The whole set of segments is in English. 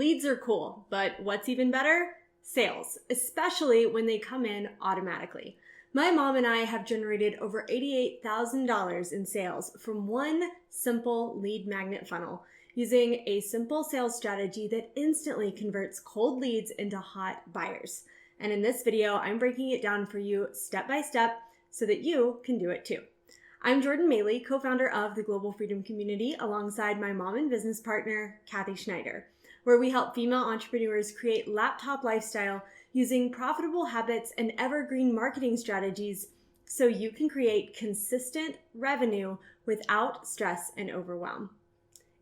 Leads are cool, but what's even better? Sales, especially when they come in automatically. My mom and I have generated over $88,000 in sales from one simple lead magnet funnel using a simple sales strategy that instantly converts cold leads into hot buyers. And in this video, I'm breaking it down for you step by step so that you can do it too. I'm Jordan Maylea, co-founder of the Global Freedom Community, alongside my mom and business partner, Kathy Schneider, where we help female entrepreneurs create laptop lifestyle using profitable habits and evergreen marketing strategies so you can create consistent revenue without stress and overwhelm.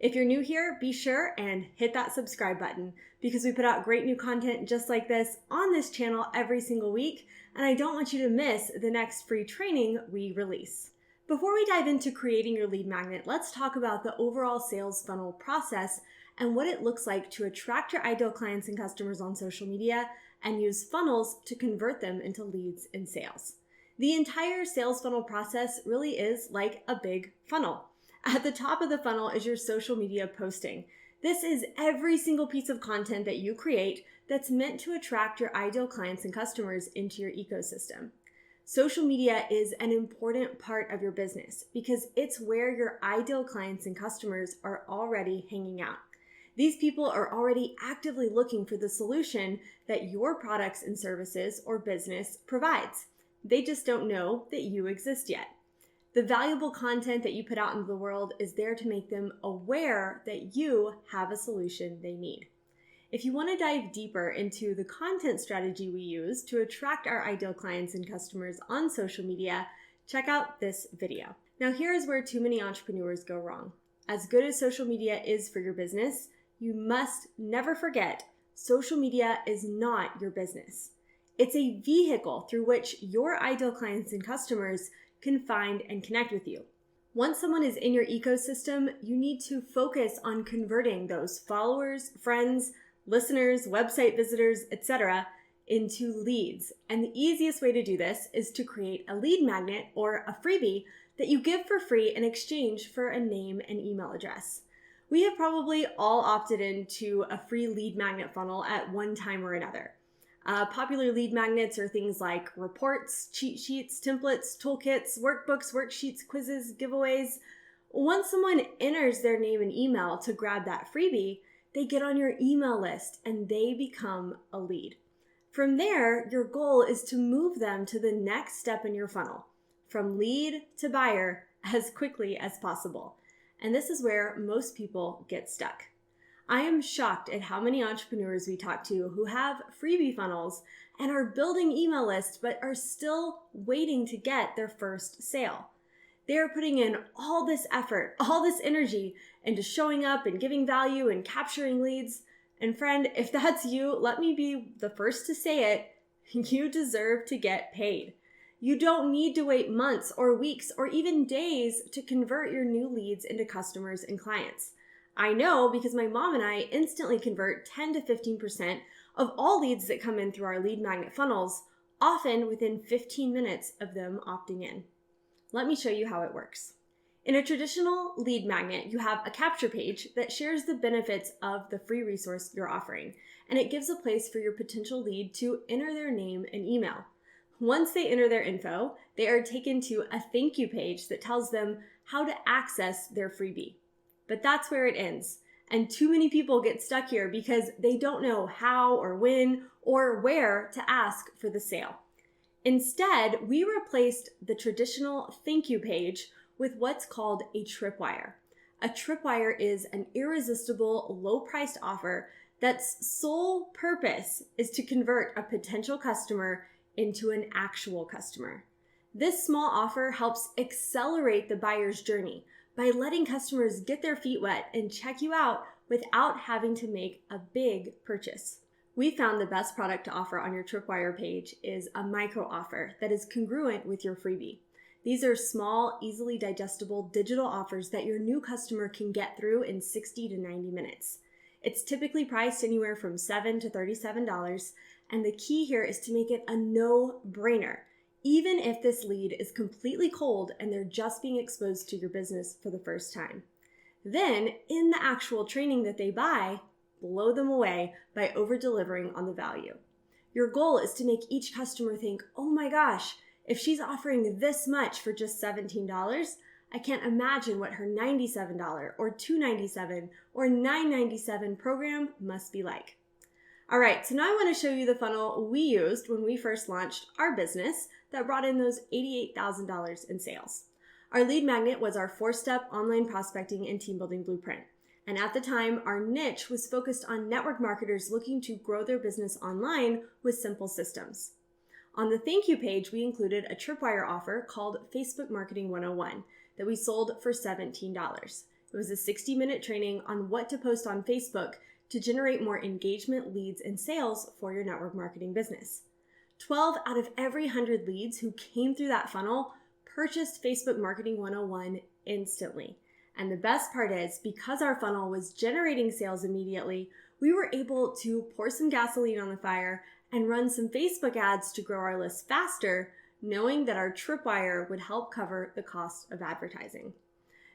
If you're new here, be sure and hit that subscribe button because we put out great new content just like this on this channel every single week, and I don't want you to miss the next free training we release. Before we dive into creating your lead magnet, let's talk about the overall sales funnel process and what it looks like to attract your ideal clients and customers on social media and use funnels to convert them into leads and sales. The entire sales funnel process really is like a big funnel. At the top of the funnel is your social media posting. This is every single piece of content that you create that's meant to attract your ideal clients and customers into your ecosystem. Social media is an important part of your business because it's where your ideal clients and customers are already hanging out. These people are already actively looking for the solution that your products and services or business provides. They just don't know that you exist yet. The valuable content that you put out into the world is there to make them aware that you have a solution they need. If you want to dive deeper into the content strategy we use to attract our ideal clients and customers on social media, check out this video. Now, here is where too many entrepreneurs go wrong. As good as social media is for your business, you must never forget social media is not your business. It's a vehicle through which your ideal clients and customers can find and connect with you. Once someone is in your ecosystem, you need to focus on converting those followers, friends, listeners, website visitors, etc. into leads. And the easiest way to do this is to create a lead magnet or a freebie that you give for free in exchange for a name and email address. We have probably all opted into a free lead magnet funnel at one time or another. Popular lead magnets are things like reports, cheat sheets, templates, toolkits, workbooks, worksheets, quizzes, giveaways. Once someone enters their name and email to grab that freebie, they get on your email list and they become a lead. From there, your goal is to move them to the next step in your funnel, from lead to buyer, as quickly as possible. And this is where most people get stuck. I am shocked at how many entrepreneurs we talk to who have freebie funnels and are building email lists but are still waiting to get their first sale. They are putting in all this effort, all this energy into showing up and giving value and capturing leads. And friend, if that's you, let me be the first to say it, you deserve to get paid. You don't need to wait months or weeks or even days to convert your new leads into customers and clients. I know because my mom and I instantly convert 10 to 15% of all leads that come in through our lead magnet funnels, often within 15 minutes of them opting in. Let me show you how it works. In a traditional lead magnet, you have a capture page that shares the benefits of the free resource you're offering, and it gives a place for your potential lead to enter their name and email. Once they enter their info, they are taken to a thank you page that tells them how to access their freebie. But that's where it ends. And too many people get stuck here because they don't know how or when or where to ask for the sale. Instead, we replaced the traditional thank you page with what's called a tripwire. A tripwire is an irresistible, low-priced offer that's sole purpose is to convert a potential customer into an actual customer. This small offer helps accelerate the buyer's journey by letting customers get their feet wet and check you out without having to make a big purchase. We found the best product to offer on your Tripwire page is a micro offer that is congruent with your freebie. These are small, easily digestible digital offers that your new customer can get through in 60 to 90 minutes. It's typically priced anywhere from $7 to $37, and the key here is to make it a no-brainer. Even if this lead is completely cold and they're just being exposed to your business for the first time. Then, in the actual training that they buy, blow them away by over-delivering on the value. Your goal is to make each customer think, oh my gosh, if she's offering this much for just $17, I can't imagine what her $97 or $297 or $997 program must be like. All right, so now I want to show you the funnel we used when we first launched our business that brought in those $88,000 in sales. Our lead magnet was our 4-step online prospecting and team building blueprint. And at the time, our niche was focused on network marketers looking to grow their business online with simple systems. On the thank you page, we included a Tripwire offer called Facebook Marketing 101 that we sold for $17. It was a 60-minute training on what to post on Facebook to generate more engagement, leads, and sales for your network marketing business. 12 out of every 100 leads who came through that funnel purchased Facebook Marketing 101 instantly. And the best part is, because our funnel was generating sales immediately, we were able to pour some gasoline on the fire and run some Facebook ads to grow our list faster, knowing that our Tripwire would help cover the cost of advertising.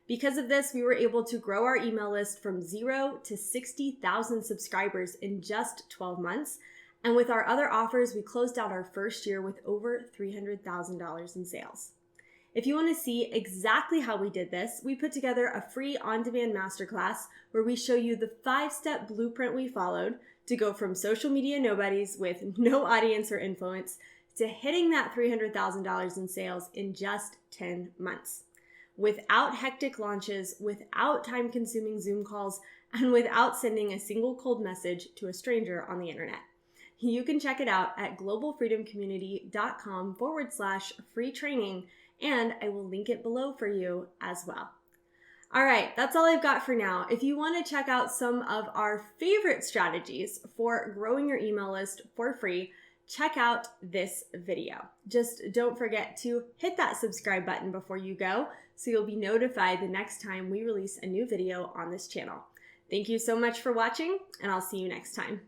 Because of this, we were able to grow our email list from 0 to 60,000 subscribers in just 12 months. And with our other offers, we closed out our first year with over $300,000 in sales. If you want to see exactly how we did this, we put together a free on-demand masterclass where we show you the 5-step blueprint we followed to go from social media nobodies with no audience or influence to hitting that $300,000 in sales in just 10 months. Without hectic launches, without time-consuming Zoom calls, and without sending a single cold message to a stranger on the internet. You can check it out at globalfreedomcommunity.com/free training, and I will link it below for you as well. All right, that's all I've got for now. If you want to check out some of our favorite strategies for growing your email list for free, check out this video. Just don't forget to hit that subscribe button before you go so you'll be notified the next time we release a new video on this channel. Thank you so much for watching, and I'll see you next time.